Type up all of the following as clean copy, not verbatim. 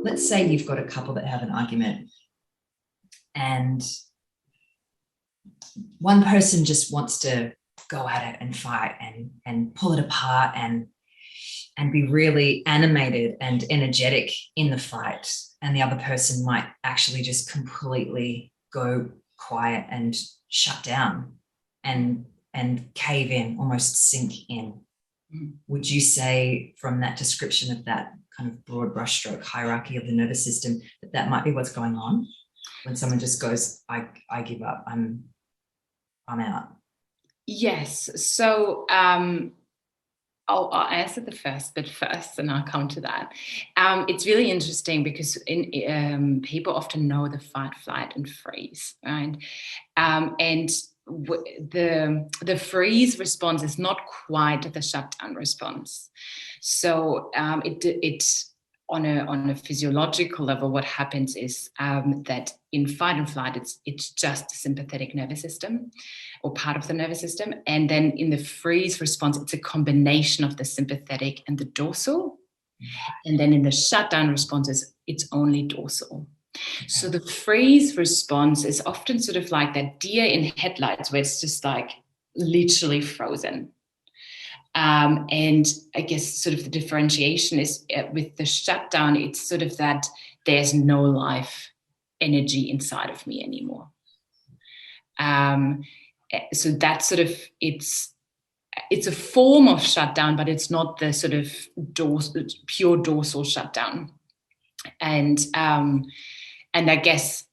let's say you've got a couple that have an argument and one person just wants to go at it and fight and pull it apart and be really animated and energetic in the fight. And the other person might actually just completely go quiet and shut down and cave in, almost sink in. Would you say from that description of that kind of broad brushstroke hierarchy of the nervous system that might be what's going on when someone just goes, I give up, I'm out? Yes. So I'll answer the first bit first, and I'll come to that. It's really interesting because people often know the fight, flight, and freeze, right? And the freeze response is not quite the shutdown response. So it's on a physiological level, what happens is that in fight and flight, it's just the sympathetic nervous system or part of the nervous system. And then in the freeze response, it's a combination of the sympathetic and the dorsal. And then in the shutdown responses, it's only dorsal. Okay. So the freeze response is often sort of like that deer in headlights where it's just like literally frozen. And I guess sort of the differentiation is with the shutdown, it's sort of that there's no life energy inside of me anymore. So that's sort of, it's a form of shutdown, but it's not the sort of pure dorsal shutdown. And I guess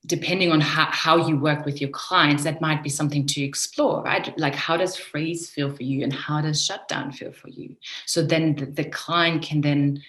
depending on how you work with your clients, that might be something to explore, right? Like, how does freeze feel for you and how does shutdown feel for you? So then the client can then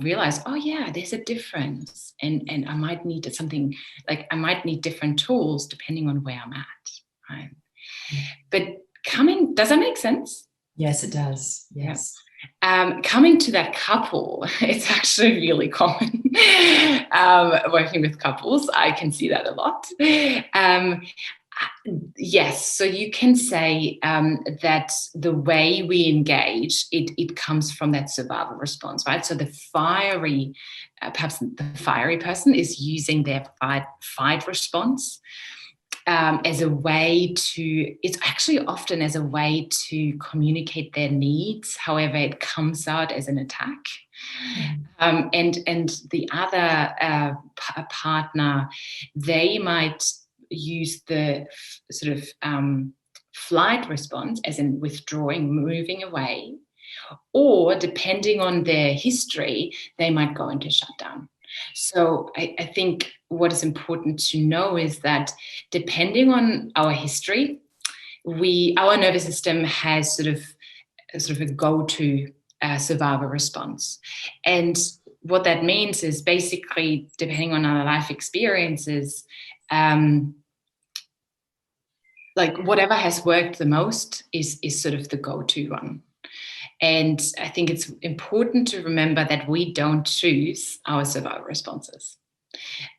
realize, oh yeah, there's a difference. And I might need something, like I might need different tools depending on where I'm at, right? But does that make sense? Yes, it does. Yes. Coming to that couple, it's actually really common. Working with couples, I can see that a lot. Yes, so you can say that the way we engage, it comes from that survival response, right? So the perhaps the fiery person is using their fight response as a way to, it's actually often as a way to communicate their needs. However, it comes out as an attack. And the other partner, they might use the sort of flight response as in withdrawing, moving away, or depending on their history, they might go into shutdown. So I think what is important to know is that depending on our history, our nervous system has sort of a go-to survival response. And what that means is basically, depending on our life experiences, like whatever has worked the most is sort of the go-to one. And I think it's important to remember that we don't choose our survival responses,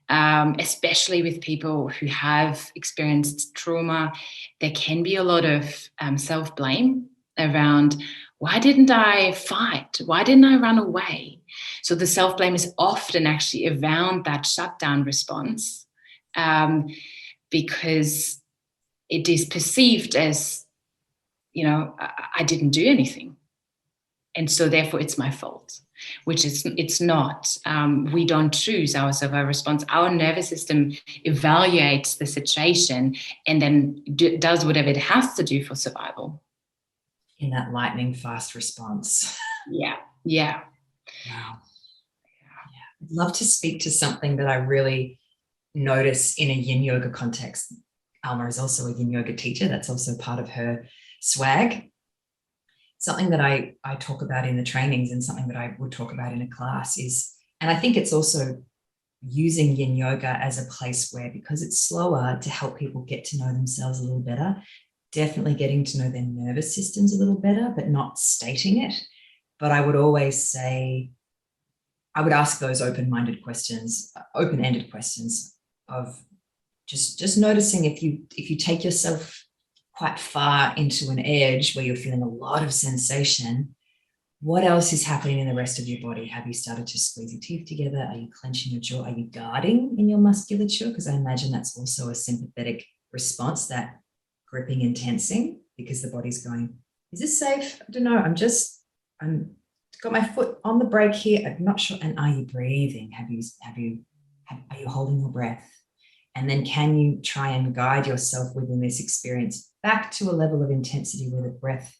especially with people who have experienced trauma. There can be a lot of self-blame around, why didn't I fight? Why didn't I run away? So the self-blame is often actually around that shutdown response because it is perceived as, I didn't do anything. And so therefore it's my fault, which it's not. We don't choose our survival response. Our nervous system evaluates the situation and then does whatever it has to do for survival. In that lightning fast response. Yeah. Wow. Yeah. I'd love to speak to something that I really notice in a yin yoga context. Alma is also a yin yoga teacher. That's also part of her swag. Something that I talk about in the trainings and something that I would talk about in a class is, and I think it's also using yin yoga as a place where, because it's slower, to help people get to know themselves a little better, definitely getting to know their nervous systems a little better, but not stating it. But I would always say, I would ask those open-ended questions of just noticing if you take yourself quite far into an edge where you're feeling a lot of sensation, What else is happening in the rest of your body? Have you started to squeeze your teeth together? Are you clenching your jaw? Are you guarding in your musculature? Because I imagine that's also a sympathetic response, that gripping and tensing, because the body's going, is this safe? I don't know. I'm got my foot on the brake here. I'm not sure. And are you breathing? Are you holding your breath? And then can you try and guide yourself within this experience back to a level of intensity where the breath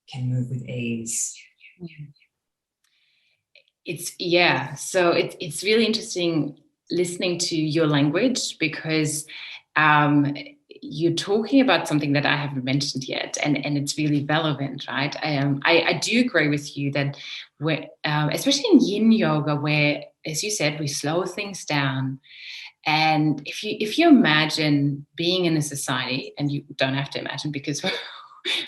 can move with ease? So it's really interesting listening to your language, because you're talking about something that I haven't mentioned yet, and it's really relevant, right? I do agree with you that especially in yin yoga, where, as you said, we slow things down. And if you imagine being in a society, and you don't have to imagine because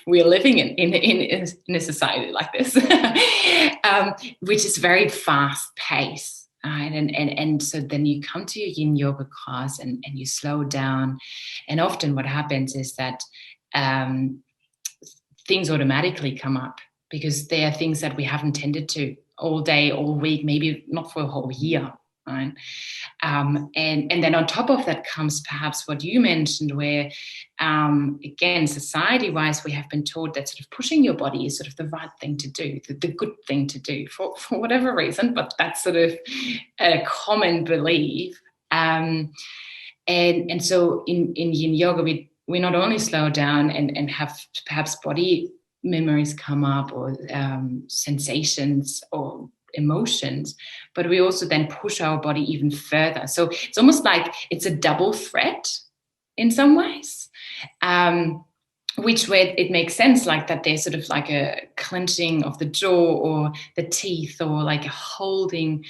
we're living in a society like this, which is very fast paced, right? And so then you come to your yin yoga class and you slow down, and often what happens is that things automatically come up, because they are things that we haven't tended to all day, all week, maybe not for a whole year. Right. And then on top of that comes perhaps what you mentioned, where, again, society-wise, we have been taught that sort of pushing your body is sort of the right thing to do, the good thing to do for whatever reason, but that's sort of a common belief. And so in yin yoga, we not only slow down and have perhaps body memories come up, or sensations or emotions, but we also then push our body even further. So it's almost like it's a double threat in some ways, which way it makes sense, like that there's sort of like a clenching of the jaw or the teeth, or like a holding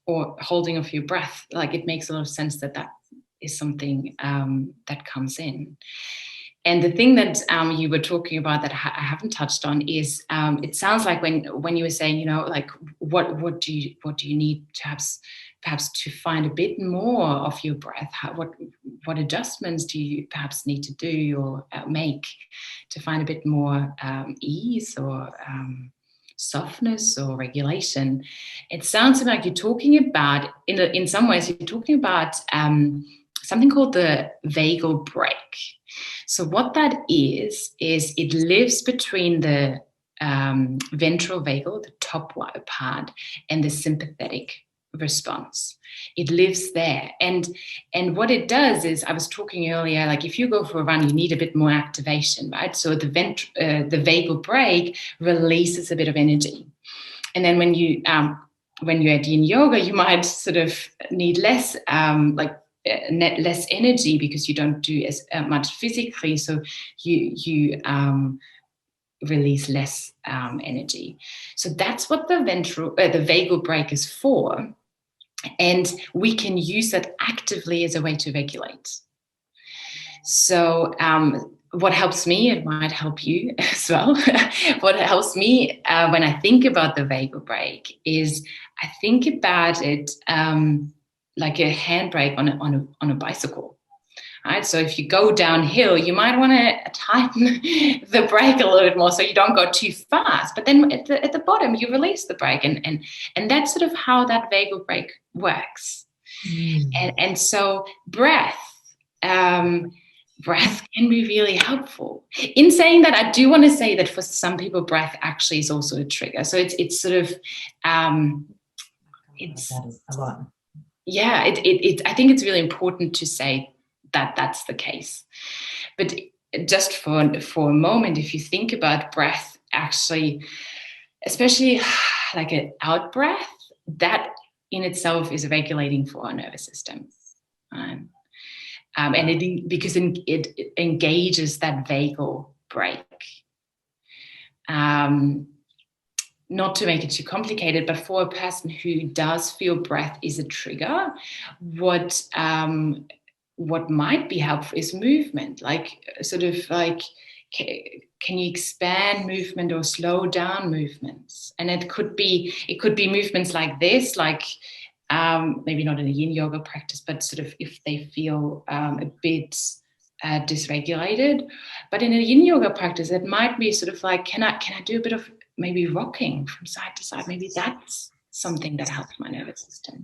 of your breath. Like it makes a lot of sense that is something that comes in. And the thing that you were talking about that I haven't touched on is, it sounds like when you were saying, like what do you need perhaps to find a bit more of your breath? What adjustments do you perhaps need to do or make to find a bit more ease or softness or regulation? It sounds like you're talking about, in some ways, you're talking about something called the vagal break. So what that is it lives between the ventral vagal, the top part, and the sympathetic response. It lives there. And what it does is, I was talking earlier, like if you go for a run, you need a bit more activation, right? So the vagal break releases a bit of energy. And then when you're at yin yoga, you might sort of need less less energy, because you don't do as much physically, so you release less energy. So that's what the vagal break is for, and we can use that actively as a way to regulate. So what helps me, it might help you as well. What helps me when I think about the vagal break is I think about it like a handbrake on a bicycle, right? So if you go downhill, you might want to tighten the brake a little bit more so you don't go too fast. But then at the bottom, you release the brake, and that's sort of how that vagal brake works. And so breath can be really helpful. In saying that, I do want to say that for some people, breath actually is also a trigger. So it's sort of it's that is a lot. Yeah, I think it's really important to say that that's the case. But just for a moment, if you think about breath, actually, especially like an out breath, that in itself is regulating for our nervous system. And because it engages that vagal break. Not to make it too complicated, but for a person who does feel breath is a trigger, what might be helpful is movement, like sort of like, can you expand movement or slow down movements? And it could be movements like this, like maybe not in a yin yoga practice, but sort of if they feel a bit dysregulated. But in a yin yoga practice, it might be sort of like, can I do a bit of maybe rocking from side to side. Maybe that's something that helps my nervous system.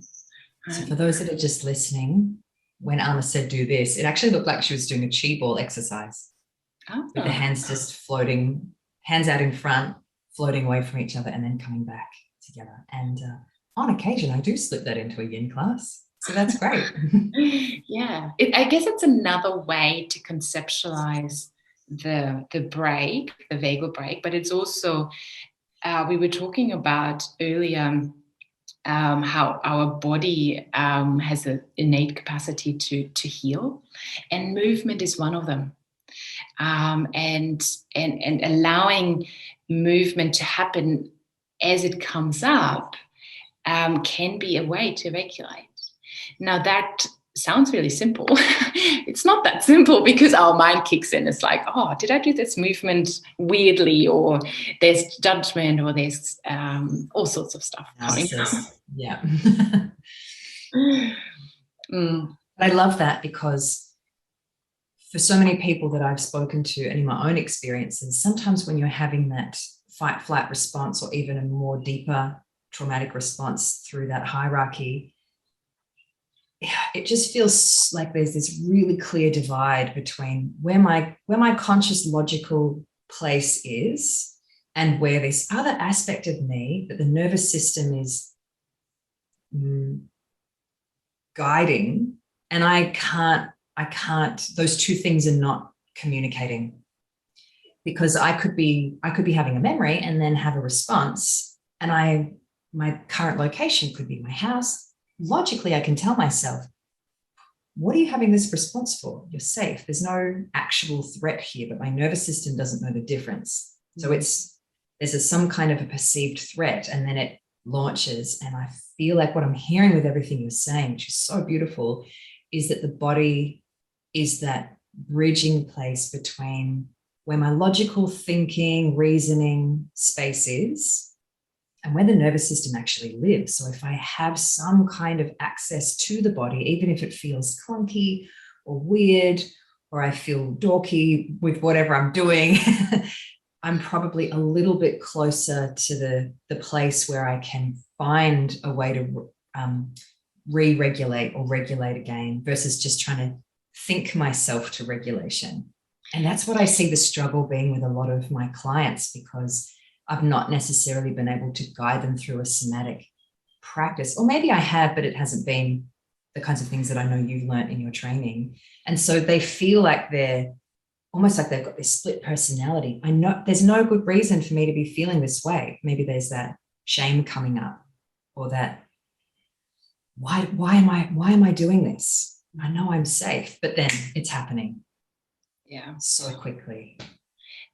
So for those that are just listening, when Alma said do this, it actually looked like she was doing a chi ball exercise with the hands just floating, hands out in front, floating away from each other and then coming back together. And on occasion, I do slip that into a yin class. So that's great. Yeah. I guess it's another way to conceptualize the break, the vagal break, but it's also, we were talking about earlier how our body has an innate capacity to heal, and movement is one of them. And allowing movement to happen as it comes up can be a way to regulate. Now that sounds really simple. It's not that simple because our mind kicks in. It's like, oh, did I do this movement weirdly? Or there's judgment, or there's all sorts of stuff coming. Yeah. I love that, because for so many people that I've spoken to and in my own experiences, sometimes when you're having that fight flight response, or even a more deeper traumatic response through that hierarchy, it just feels like there's this really clear divide between where my conscious logical place is and where this other aspect of me that the nervous system is guiding, and I can't, those two things are not communicating, because I could be having a memory and then have a response, and my current location could be my house. Logically, I can tell myself, what are you having this response for? You're safe. There's no actual threat here, but my nervous system doesn't know the difference. So there's some kind of a perceived threat, and then it launches. And I feel like what I'm hearing with everything you're saying, which is so beautiful, is that the body is that bridging place between where my logical thinking, reasoning space is, and where the nervous system actually lives. So if I have some kind of access to the body, even if it feels clunky or weird, or I feel dorky with whatever I'm doing, I'm probably a little bit closer to the place where I can find a way to re-regulate or regulate again, versus just trying to think myself to regulation. And that's what I see the struggle being with a lot of my clients, because I've not necessarily been able to guide them through a somatic practice. Or maybe I have, but it hasn't been the kinds of things that I know you've learned in your training. And so they feel like they're almost like they've got this split personality. I know there's no good reason for me to be feeling this way. Maybe there's that shame coming up, or that, why am I doing this? I know I'm safe, but then it's happening. Yeah. So quickly.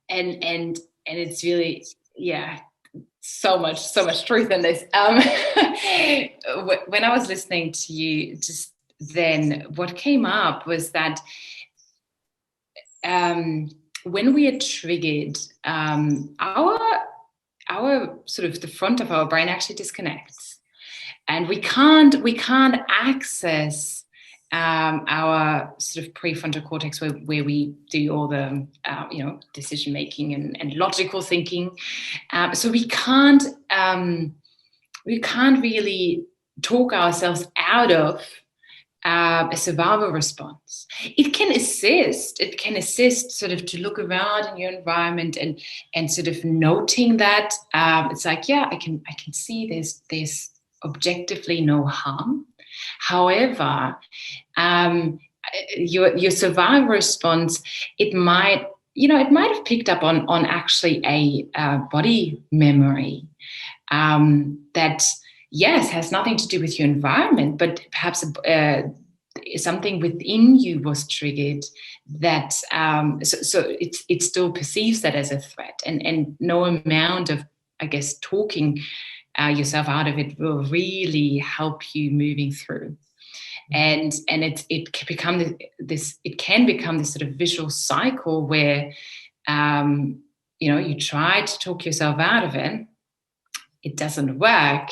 And it's really, yeah, so much truth in this. When I was listening to you just then, what came up was that when we are triggered, our sort of the front of our brain actually disconnects, and we can't access our sort of prefrontal cortex, where we do all the decision making and logical thinking. So we can't really talk ourselves out of a survival response. It can assist sort of to look around in your environment and sort of noting that it's like, yeah, I can see there's objectively no harm. However, your survival response, it might have picked up on actually a body memory that, yes, has nothing to do with your environment, but perhaps something within you was triggered that so it still perceives that as a threat, and no amount of, I guess, talking yourself out of it will really help you moving through. And it can become this sort of vicious cycle where you try to talk yourself out of it, it doesn't work,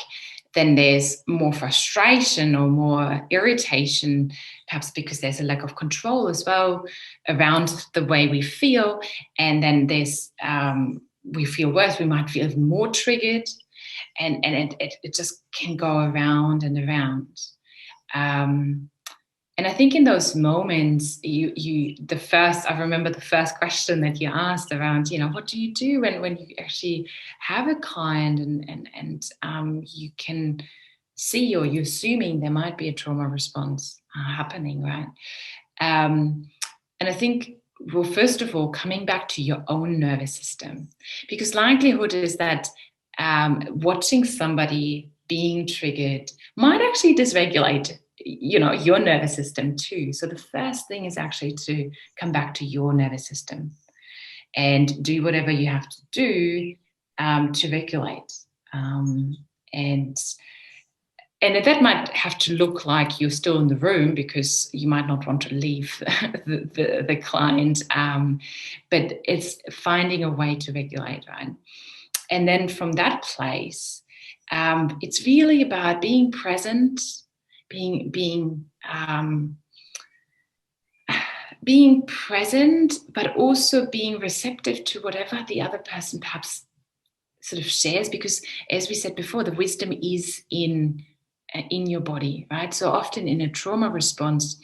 then there's more frustration or more irritation, perhaps because there's a lack of control as well around the way we feel, and then there's we feel worse, we might feel even more triggered, and it just can go around and around. And I think in those moments, I remember the first question that you asked around, what do you do when you actually have a client and you can see, or you're assuming there might be a trauma response happening, right? And I think, well, first of all, coming back to your own nervous system, because likelihood is that watching somebody being triggered might actually dysregulate your nervous system too. So the first thing is actually to come back to your nervous system and do whatever you have to do to regulate. And that might have to look like you're still in the room, because you might not want to leave the client, but it's finding a way to regulate, right? And then from that place, it's really about being present, being present, but also being receptive to whatever the other person perhaps sort of shares, because as we said before, the wisdom is in your body, right? So often in a trauma response,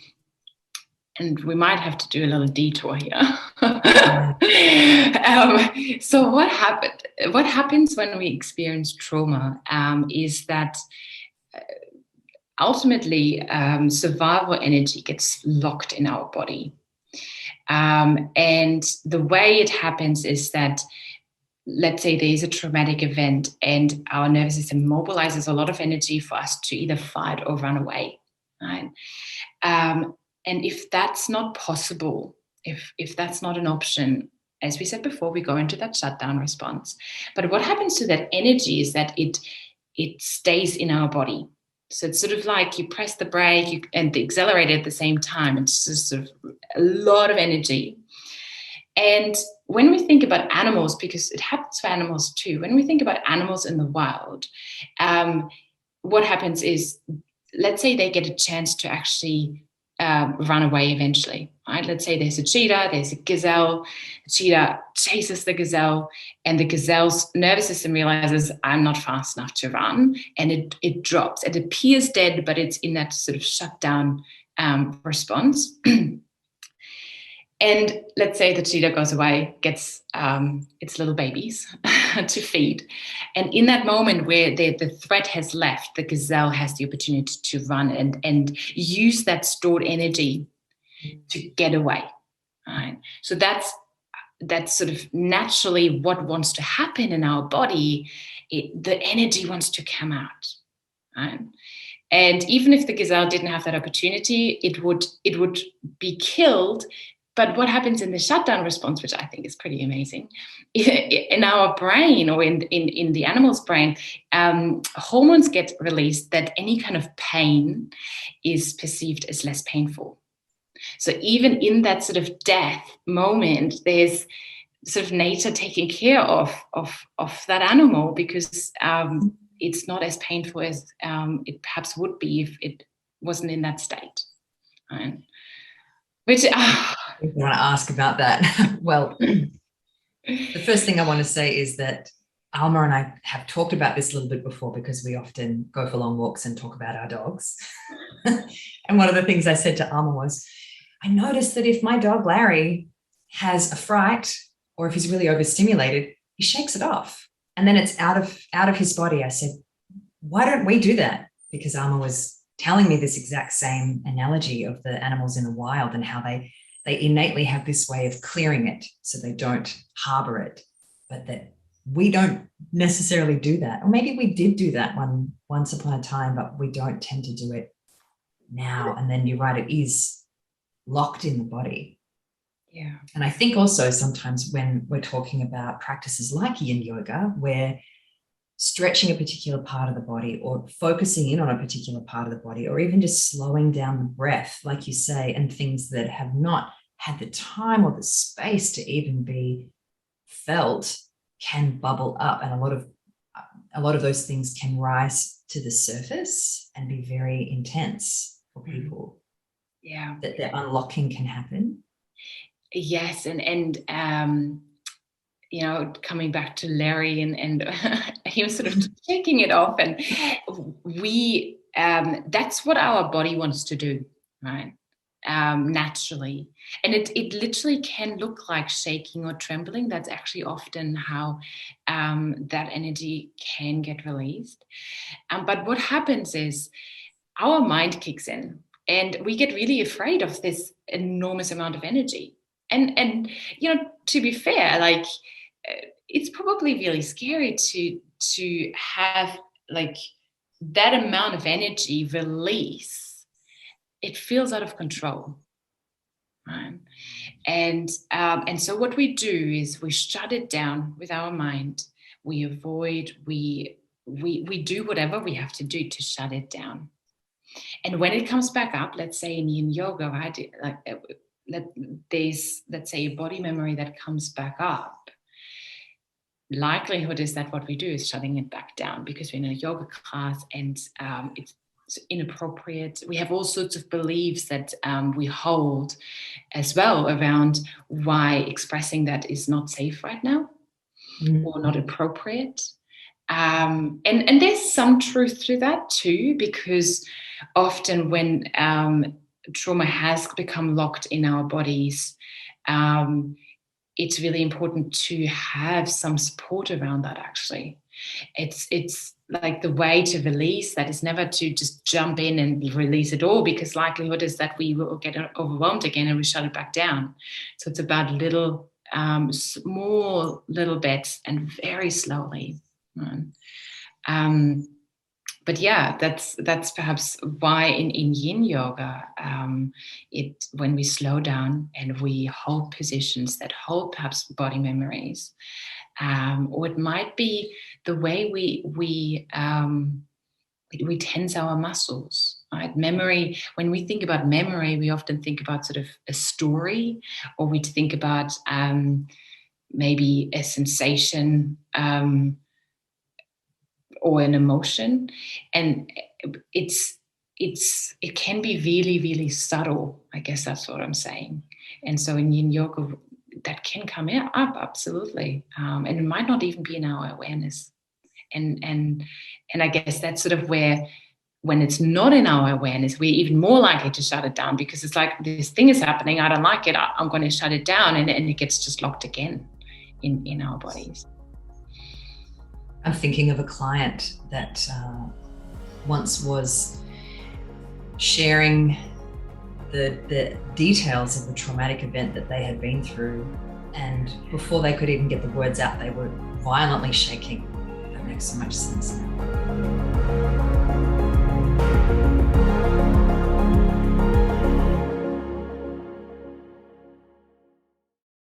and we might have to do a little detour here. So what happens when we experience trauma is that ultimately survival energy gets locked in our body. And the way it happens is that, let's say there is a traumatic event and our nervous system mobilizes a lot of energy for us to either fight or run away, right? And if that's not possible, if that's not an option, as we said before, we go into that shutdown response. But what happens to that energy is that it stays in our body. So it's sort of like you press the brake and the accelerator at the same time. It's just sort of a lot of energy. And when we think about animals, because it happens for animals too, when we think about animals in the wild, what happens is, let's say they get a chance to actually run away eventually, right? Let's say there's a cheetah, there's a gazelle. The cheetah chases the gazelle, and the gazelle's nervous system realizes, I'm not fast enough to run, and it drops. It appears dead, but it's in that sort of shutdown response. And let's say the cheetah goes away, gets its little babies to feed. And in that moment where the threat has left, the gazelle has the opportunity to run and use that stored energy to get away. Right? So that's sort of naturally what wants to happen in our body. The energy wants to come out. Right? And even if the gazelle didn't have that opportunity, it would be killed. But what happens in the shutdown response, which I think is pretty amazing, in our brain, or in the animal's brain, hormones get released that any kind of pain is perceived as less painful. So even in that sort of death moment, there's sort of nature taking care of that animal, because it's not as painful as it perhaps would be if it wasn't in that state. Right? Which I want to ask about that. Well, the first thing I want to say is that Alma and I have talked about this a little bit before, because we often go for long walks and talk about our dogs. And one of the things I said to Alma was, I noticed that if my dog Larry has a fright, or if he's really overstimulated, he shakes it off, and then it's out of his body. I said, why don't we do that? Because Alma was telling me this exact same analogy of the animals in the wild, and how they innately have this way of clearing it so they don't harbor it, but that we don't necessarily do that. Or maybe we did do that once upon a time, but we don't tend to do it now. And then you're right, it is locked in the body. Yeah. And I think also sometimes when we're talking about practices like yin yoga, where stretching a particular part of the body, or focusing in on a particular part of the body, or even just slowing down the breath, like you say, and things that have not had the time or the space to even be felt can bubble up. And a lot of those things can rise to the surface and be very intense for people. Yeah. That the unlocking can happen. Yes. And coming back to Larry and he was sort of shaking it off, and we that's what our body wants to do, right? Naturally, and it literally can look like shaking or trembling. That's actually often how that energy can get released. But what happens is our mind kicks in, and we get really afraid of this enormous amount of energy. And to be fair, like, it's probably really scary to have like that amount of energy release. It feels out of control, right? And so what we do is we shut it down with our mind. We avoid. We do whatever we have to do to shut it down. And when it comes back up, let's say in yin yoga, right? There's, let's say, a body memory that comes back up. Likelihood is that what we do is shutting it back down, because we're in a yoga class and it's inappropriate. We have all sorts of beliefs that we hold as well around why expressing that is not safe right now or not appropriate. And there's some truth to that too, because often when trauma has become locked in our bodies, it's really important to have some support around that. Actually, it's like the way to release that is never to just jump in and release it all, because likelihood is that we will get overwhelmed again and we shut it back down. So it's about little, small little bits and very slowly. But yeah, that's perhaps why in yin yoga, when we slow down and we hold positions that hold perhaps body memories, or it might be the way we tense our muscles, right? Memory. When we think about memory, we often think about sort of a story, or we think about maybe a sensation. Or an emotion, and it can be really, really subtle. I guess that's what I'm saying. And so in yin yoga, that can come up absolutely, and it might not even be in our awareness. And I guess that's sort of where, when it's not in our awareness, we're even more likely to shut it down, because it's like, this thing is happening, I don't like it, I'm going to shut it down, and it gets just locked again in our bodies. I'm thinking of a client that once was sharing the details of the traumatic event that they had been through, and before they could even get the words out, they were violently shaking. That makes so much sense now.